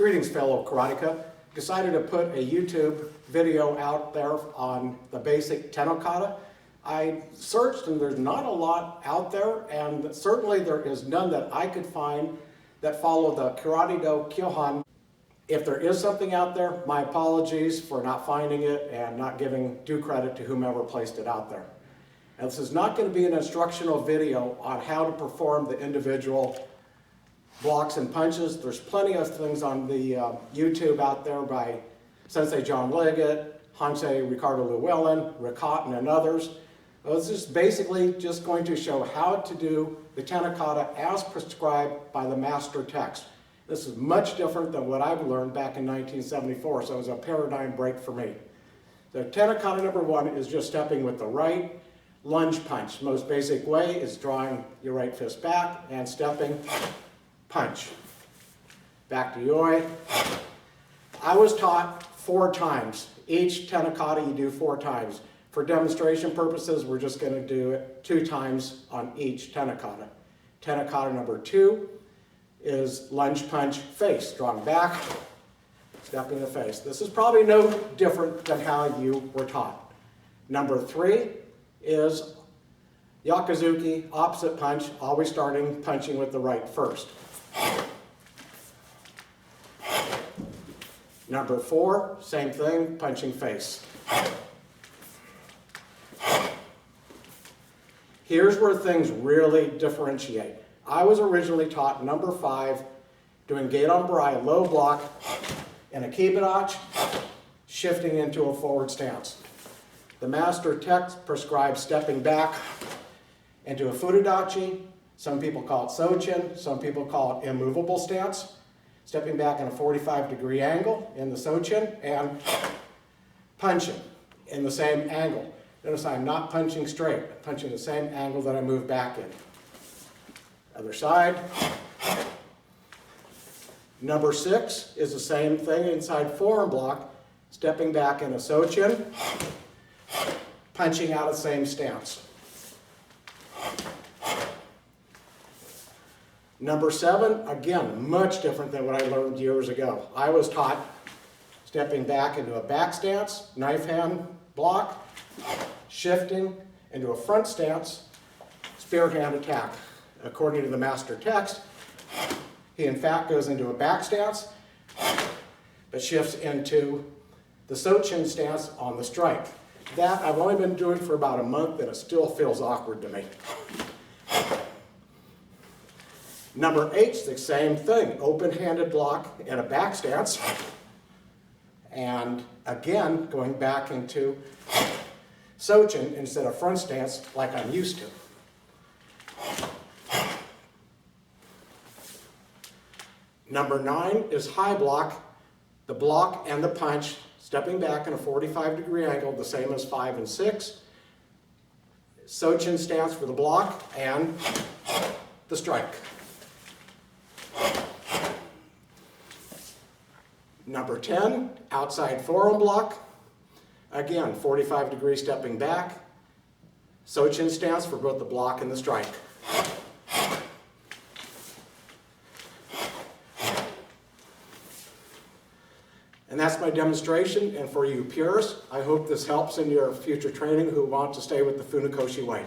Greetings, fellow karateka. Decided to put a YouTube video out there on the basic No Kata. I searched and there's not a lot out there, and certainly there is none that I could find that follow the Karate Do Kyohan. If there is something out there, my apologies for not finding it and not giving due credit to whomever placed it out there. And this is not going to be an instructional video on how to perform the individual blocks and punches. There's plenty of things on the YouTube out there by Sensei John Liggett, Hansei Ricardo Llewellyn, Rick Houghton, and others. This is basically just going to show how to do the No Kata as prescribed by the master text. This is much different than what I've learned back in 1974, so it was a paradigm break for me. The No Kata number one is just stepping with the right lunge punch. Most basic way is drawing your right fist back and stepping, punch. Back to yoi. I was taught 4 times. Each No Kata you do 4 times. For demonstration purposes, we're just going to do it 2 times on each No Kata. No Kata number 2 is lunge punch face, drawing back, stepping the face. This is probably no different than how you were taught. Number 3 is Yakuzuki, opposite punch, always starting punching with the right first. Number 4, same thing, punching face. Here's where things really differentiate. I was originally taught number 5, doing Gedan Barai, low block, and a kibidachi, shifting into a forward stance. The master text prescribes stepping back into a furudachi. Some people call it sochin, some people call it immovable stance. Stepping back in a 45-degree angle in the sochin and punching in the same angle. Notice I'm not punching straight, I'm punching the same angle that I move back in. Other side. Number 6 is the same thing inside forearm block, stepping back in a sochin, punching out of the same stance. Number 7, again, much different than what I learned years ago. I was taught stepping back into a back stance, knife hand block, shifting into a front stance, spear hand attack. According to the master text, he in fact goes into a back stance, but shifts into the sochin stance on the strike. That I've only been doing for about a month, and it still feels awkward to me. Number 8 is the same thing, open-handed block in a back stance, and again going back into sochin instead of front stance like I'm used to. Number 9 is high block, the block and the punch, stepping back in a 45-degree angle, the same as 5 and 6. Sochin stance for the block and the strike. Number 10, outside forearm block. Again, 45-degree stepping back. Sochin stance for both the block and the strike. And that's my demonstration, and for you purists, I hope this helps in your future training who want to stay with the Funakoshi way.